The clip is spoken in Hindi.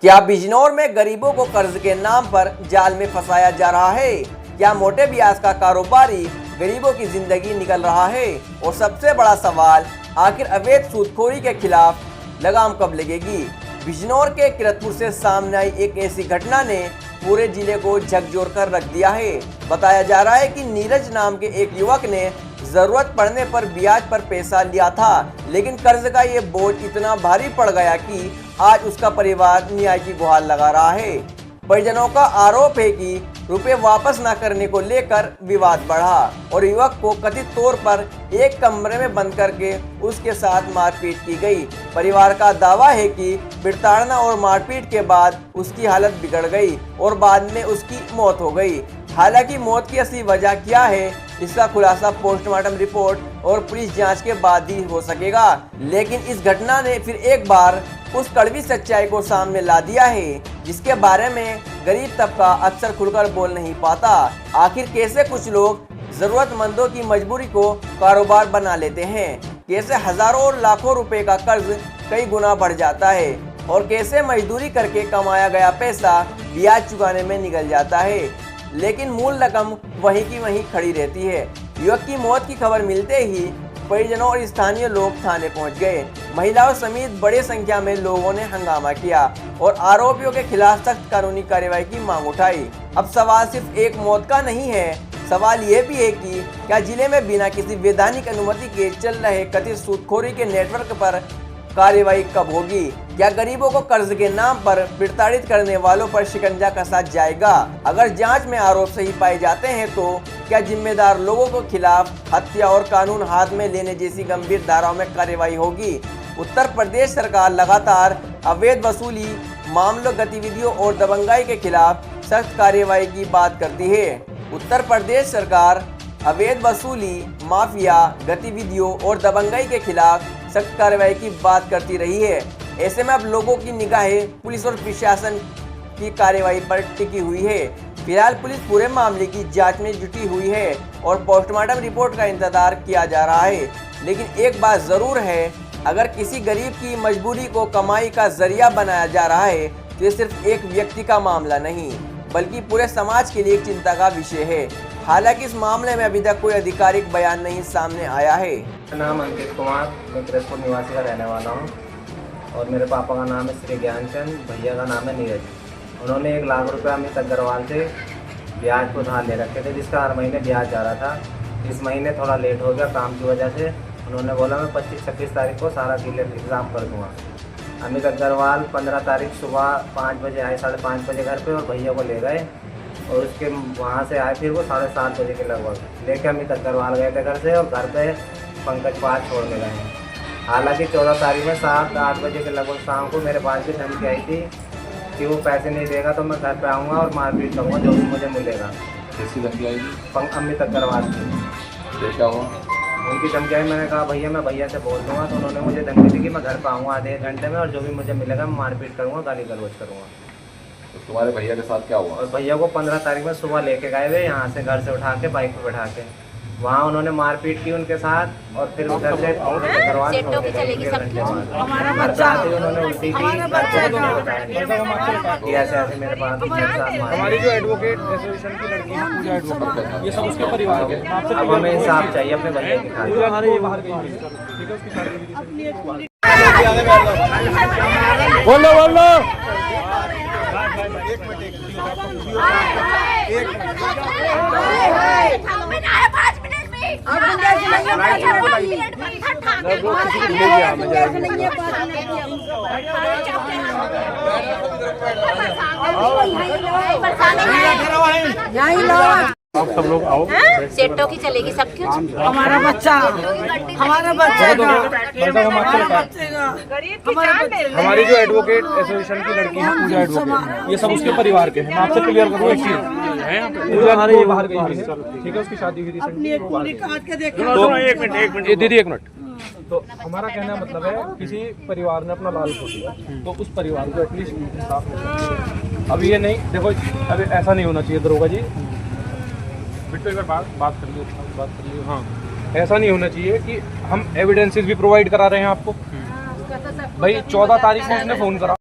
क्या बिजनौर में गरीबों को कर्ज के नाम पर जाल में फंसाया जा रहा है? क्या मोटे ब्याज का कारोबारी गरीबों की जिंदगी निकल रहा है? और सबसे बड़ा सवाल, आखिर अवैध सूदखोरी के खिलाफ लगाम कब लगेगी? बिजनौर के किरतपुर से सामने आई एक ऐसी घटना ने पूरे जिले को झकझोर कर रख दिया है। बताया जा रहा है कि नीरज नाम के एक युवक ने जरूरत पड़ने पर ब्याज पर पैसा लिया था, लेकिन कर्ज का ये बोझ इतना भारी पड़ गया कि आज उसका परिवार न्याय की गुहार लगा रहा है। परिजनों का आरोप है कि रुपए वापस न करने को लेकर विवाद बढ़ा और युवक को कथित तौर पर एक कमरे में बंद करके उसके साथ मारपीट की गई। परिवार का दावा है कि प्रताड़ना और मारपीट के बाद उसकी हालत बिगड़ गई और बाद में उसकी मौत हो गई। हालांकि मौत की असली वजह क्या है, इसका खुलासा पोस्टमार्टम रिपोर्ट और पुलिस जांच के बाद ही हो सकेगा। लेकिन इस घटना ने फिर एक बार उस कड़वी सच्चाई को सामने ला दिया है, जिसके बारे में गरीब तबका अक्सर खुलकर बोल नहीं पाता। आखिर कैसे कुछ लोग जरूरतमंदों की मजबूरी को कारोबार बना लेते हैं, कैसे हजारों और लाखों रुपए का कर्ज कई गुना बढ़ जाता है और कैसे मजदूरी करके कमाया गया पैसा ब्याज चुकाने में निकल जाता है, लेकिन मूल रकम वहीं की वहीं खड़ी रहती है। युवक की मौत की खबर मिलते ही परिजनों और स्थानीय लोग थाने पहुंच गए। महिलाओं समेत बड़ी संख्या में लोगों ने हंगामा किया और आरोपियों के खिलाफ सख्त कानूनी कार्रवाई की मांग उठाई। अब सवाल सिर्फ एक मौत का नहीं है, सवाल ये भी है कि क्या जिले में बिना किसी वैधानिक अनुमति के चल रहे कथित सूदखोरी के नेटवर्क पर कार्रवाई कब होगी? क्या गरीबों को कर्ज के नाम पर प्रताड़ित करने वालों पर शिकंजा कसा जाएगा? अगर जांच में आरोप सही पाए जाते हैं तो क्या जिम्मेदार लोगों के खिलाफ हत्या और कानून हाथ में लेने जैसी गंभीर धाराओं में कार्रवाई होगी? उत्तर प्रदेश सरकार लगातार अवैध वसूली मामलों, गतिविधियों और दबंगाई के खिलाफ सख्त कार्रवाई की बात करती है। उत्तर प्रदेश सरकार अवैध वसूली, माफिया गतिविधियों और दबंगाई के खिलाफ सख्त कार्रवाई की बात करती रही है। ऐसे में अब लोगों की निगाहें पुलिस और प्रशासन की कार्रवाई पर टिकी हुई है। फिलहाल पुलिस पूरे मामले की जांच में जुटी हुई है और पोस्टमार्टम रिपोर्ट का इंतजार किया जा रहा है। लेकिन एक बात जरूर है, अगर किसी गरीब की मजबूरी को कमाई का जरिया बनाया जा रहा है तो ये सिर्फ एक व्यक्ति का मामला नहीं, बल्कि पूरे समाज के लिए एक चिंता का विषय है। हालांकि इस मामले में अभी तक कोई आधिकारिक बयान नहीं सामने आया है। मेरा नाम अंकित कुमार, मैं किरतपुर निवासी का रहने वाला हूँ और मेरे पापा का नाम है श्री ज्ञानचंद, भैया का नाम है नीरज। उन्होंने 1 लाख रुपये अमित अग्रवाल से ब्याज को उधार ले रखे थे, जिसका हर महीने ब्याज जा रहा था। इस महीने थोड़ा लेट हो गया काम की वजह से। उन्होंने बोला मैं 25-26 तारीख को सारा क्लियर एग्ज़ाम कर दूँगा। अमित अग्रवाल 15 तारीख सुबह 5 बजे आए, 5:30 बजे घर पे, और भैया को ले गए और उसके वहाँ से आए फिर वो 7:30 बजे के लगभग लेके अमित अग्रवाल गए थे घर से, और घर पे पंकज पाल छोड़ने गए हैं। हालांकि 14 तारीख में 7-8 बजे के लगभग शाम को मेरे पास भी धमकी आई थी कि वो पैसे नहीं देगा तो मैं घर पे आऊँगा और मारपीट करूँगा जो भी मुझे मिलेगा। किसकी धमकी आई थी? अमित अग्रवाल की। फिर क्या हुआ? उनकी धमकी आई, मैंने कहा भैया मैं भैया से बोल दूँगा, तो उन्होंने मुझे धमकी दी कि मैं घर पर आऊँगा आधे 1 घंटे में और जो भी मुझे मिलेगा मैं मारपीट करूँगा, गाली गलौज करूँगा। तो तुम्हारे भैया के साथ क्या हुआ? और भैया को 15 तारीख में सुबह लेके गए हुए यहाँ से, घर से उठा के बाइक पे बैठा के वहाँ उन्होंने मारपीट की उनके साथ, और फिर उधर से करवा उन्होंने उल्टी की, ऐसे ऐसे मेरे पास हमारी जो एडवोकेट एसोसिएशन की लड़की है पूजा एडवोकेट, ये सब उसके परिवार के। अब हमें इंसाफ चाहिए अपने भैया की खातिर। बोलो बोलो आप सब लोग आओ। सेटों की चलेगी सबकी। हमारा बच्चा हमारी जो एडवोकेट एसोसिएशन की लड़की है पूजा एडवोकेट, ये सब उसके परिवार के हैं। मैं आपसे क्लियर करूँ एक चीज है, पूजा ये बाहर गई है, ठीक है, उसकी शादी हुई थी। तो एक मिनट दीदी, 1 मिनट। तो हमारा कहना मतलब है, किसी परिवार ने अपना लाल खो दिया तो उस परिवार को एटलीस्ट इंसाफ मिले। अब ये नहीं देखो, अभी ऐसा नहीं होना चाहिए दरोगा जी, बिट्टू एक बार बात कर लियो। हाँ, ऐसा नहीं होना चाहिए कि हम एविडेंसेस भी प्रोवाइड करा रहे हैं आपको। भाई 14 तारीख को उसने फ़ोन करा,